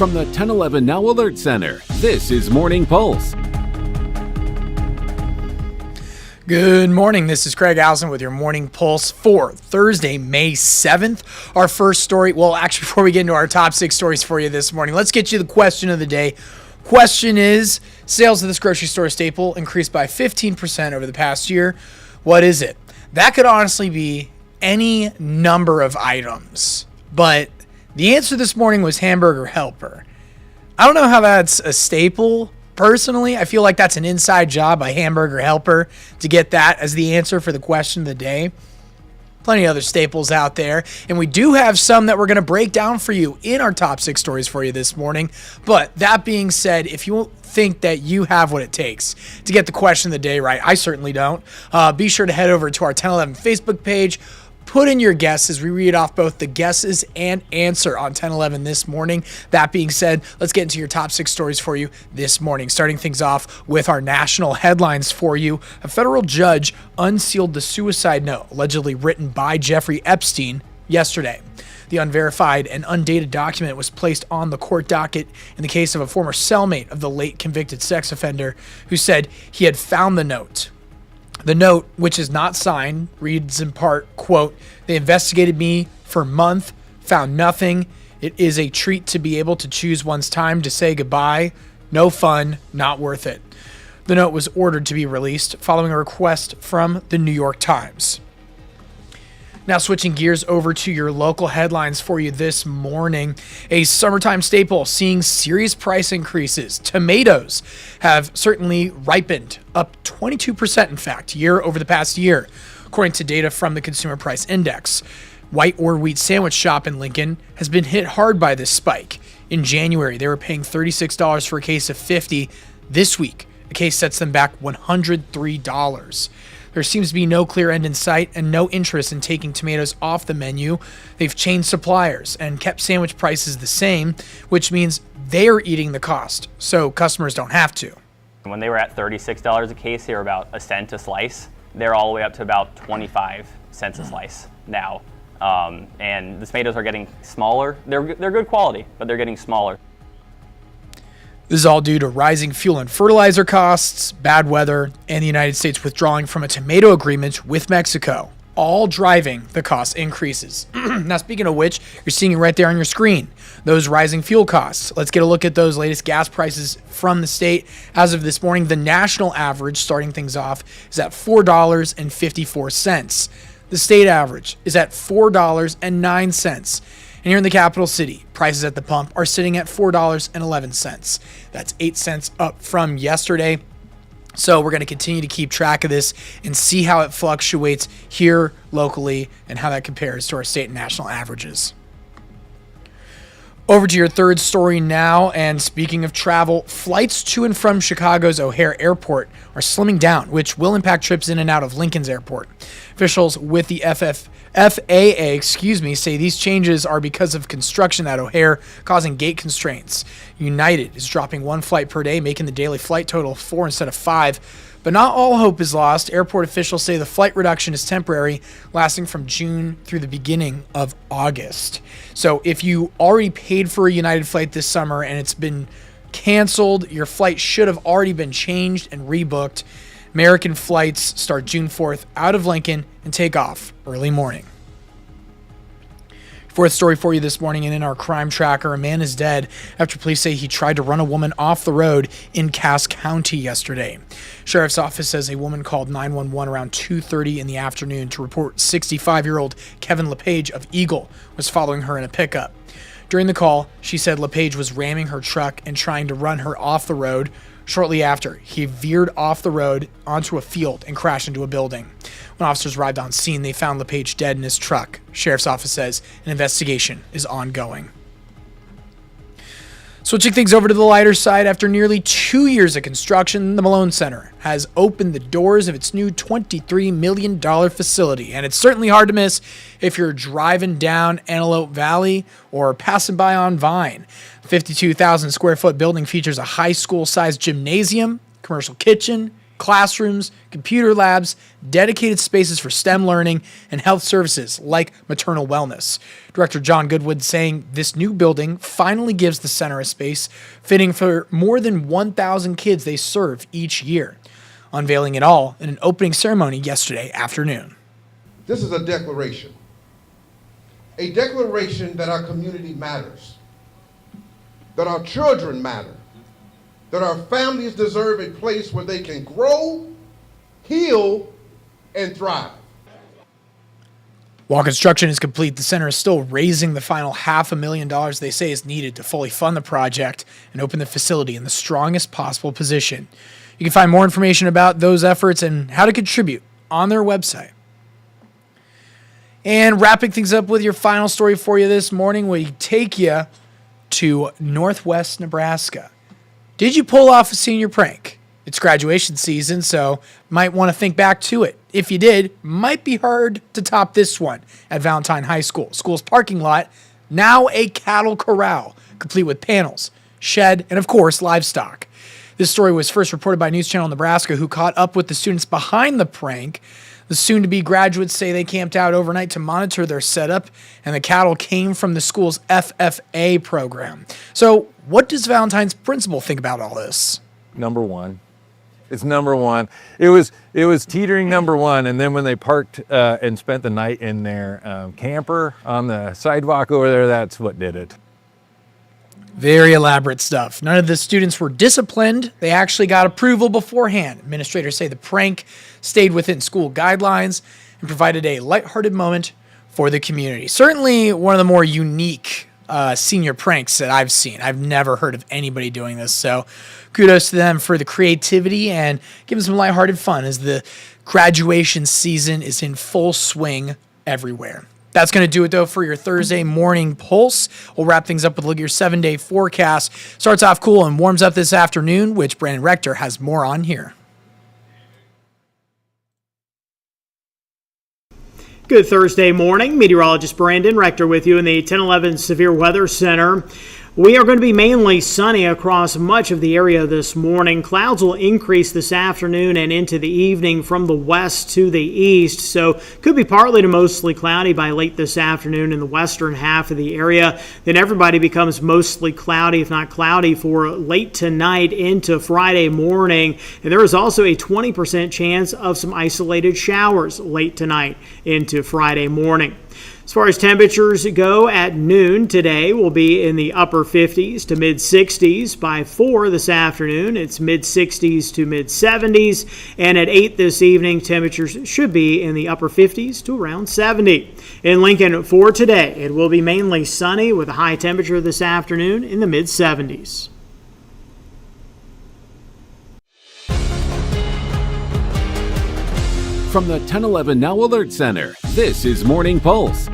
From the 1011 Now Alert Center, this is Morning Pulse. Good morning. This is Craig Allison with your Morning Pulse for Thursday, May 7th. Our first story, well, actually, before we get into our top 6 stories for you this morning, let's get you the question of the day. Question is, sales of this grocery store staple increased by 15% over the past year. What is it? That could honestly be any number of items, but the answer this morning was hamburger helper. I don't know how that's a staple. Personally, I feel like that's an inside job by Hamburger Helper to get that as the answer for the question of the day. Plenty of other staples out there, and we do have some that we're going to break down for you in our top 6 stories for you this morning. But that being said, if you think that you have what it takes to get the question of the day right, I certainly don't, be sure to head over to our 1011 Facebook page. Put in your guess as we read off both the guesses and answer on 1011 this morning. That being said, let's get into your top 6 stories for you this morning. Starting things off with our national headlines for you. A federal judge unsealed the suicide note allegedly written by Jeffrey Epstein yesterday. The unverified and undated document was placed on the court docket in the case of a former cellmate of the late convicted sex offender who said he had found the note. The note, which is not signed, reads in part, quote, "They investigated me for a month, found nothing. It is a treat to be able to choose one's time to say goodbye. No fun, not worth it." The note was ordered to be released following a request from the New York Times. Now switching gears over to your local headlines for you this morning. A summertime staple seeing serious price increases. Tomatoes have certainly ripened, up 22% in fact, year over the past year, according to data from the Consumer Price Index. White or Wheat Sandwich Shop in Lincoln has been hit hard by this spike. In January, they were paying $36 for a case of 50. This week, a case sets them back $103. There seems to be no clear end in sight and no interest in taking tomatoes off the menu. They've changed suppliers and kept sandwich prices the same, which means they're eating the cost, so customers don't have to. When they were at $36 a case, they were about a cent a slice. They're all the way up to about 25 cents a slice now. And the tomatoes are getting smaller. They're good quality, but they're getting smaller. This is all due to rising fuel and fertilizer costs, bad weather, and the United States withdrawing from a tomato agreement with Mexico, all driving the cost increases. Now, speaking of which, you're seeing it right there on your screen, those rising fuel costs. Let's get a look at those latest gas prices from the state. As of this morning, the national average, starting things off, is at $4.54. The state average is at $4.09. And here in the capital city, prices at the pump are sitting at $4.11. That's 8 cents up from yesterday. So we're going to continue to keep track of this and see how it fluctuates here locally and how that compares to our state and national averages. Over to your third story now, and speaking of travel, flights to and from Chicago's O'Hare Airport are slimming down, which will impact trips in and out of Lincoln's airport. Officials with the FAA, say these changes are because of construction at O'Hare causing gate constraints. United is dropping 1 flight per day, making the daily flight total 4 instead of 5. But not all hope is lost. Airport officials say the flight reduction is temporary, lasting from June through the beginning of August. So if you already paid for a United flight this summer and it's been canceled, your flight should have already been changed and rebooked. American flights start June 4th out of Lincoln and take off early morning. Fourth story for you this morning, and in our crime tracker, a man is dead after police say he tried to run a woman off the road in Cass County yesterday. Sheriff's office says a woman called 911 around 2:30 in the afternoon to report 65-year-old Kevin LePage of Eagle was following her in a pickup. During the call, she said LePage was ramming her truck and trying to run her off the road. Shortly after, he veered off the road onto a field and crashed into a building. When officers arrived on scene, they found LePage dead in his truck. Sheriff's office says an investigation is ongoing. Switching things over to the lighter side, after nearly 2 years of construction, the Malone Center has opened the doors of its new $23 million facility. And it's certainly hard to miss if you're driving down Antelope Valley or passing by on Vine. The 52,000 square foot building features a high school-sized gymnasium, commercial kitchen, classrooms, computer labs, dedicated spaces for STEM learning, and health services like maternal wellness. Director John Goodwood saying this new building finally gives the center a space fitting for more than 1,000 kids they serve each year, unveiling it all in an opening ceremony yesterday afternoon. This is a declaration that our community matters, that our children matter, that our families deserve a place where they can grow, heal, and thrive. While construction is complete, the center is still raising the final $500,000 they say is needed to fully fund the project and open the facility in the strongest possible position. You can find more information about those efforts and how to contribute on their website. And wrapping things up with your final story for you this morning, we take you to Northwest Nebraska. Did you pull off a senior prank? It's graduation season, so might want to think back to it. If you did, might be hard to top this one at Valentine High School. School's parking lot, now a cattle corral, complete with panels, shed, and of course, livestock. This story was first reported by News Channel Nebraska, who caught up with the students behind the prank. The soon-to-be graduates say they camped out overnight to monitor their setup, and the cattle came from the school's FFA program. So what does Valentine's principal think about all this? Number one. It's number one. It was teetering number one, and then when they parked and spent the night in their camper on the sidewalk over there, that's what did it. Very elaborate stuff. None of the students were disciplined. They actually got approval beforehand. Administrators say the prank stayed within school guidelines and provided a lighthearted moment for the community. Certainly one of the more unique senior pranks that I've seen. I've never heard of anybody doing this, so kudos to them for the creativity and giving some lighthearted fun as the graduation season is in full swing everywhere. That's going to do it, though, for your Thursday morning pulse. We'll wrap things up with a look at your 7-day forecast. Starts off cool and warms up this afternoon, which Brandon Rector has more on here. Good Thursday morning. Meteorologist Brandon Rector with you in the 1011 Severe Weather Center. We are going to be mainly sunny across much of the area this morning. Clouds will increase this afternoon and into the evening from the west to the east, so could be partly to mostly cloudy by late this afternoon in the western half of the area. Then everybody becomes mostly cloudy, if not cloudy, for late tonight into Friday morning. And there is also a 20% chance of some isolated showers late tonight into Friday morning. As far as temperatures go, at noon today will be in the upper 50s to mid 60s. By 4 this afternoon, it's mid 60s to mid 70s. And at 8 this evening, temperatures should be in the upper 50s to around 70. In Lincoln for today, it will be mainly sunny with a high temperature this afternoon in the mid 70s. From the 1011 Now Alert Center, this is Morning Pulse.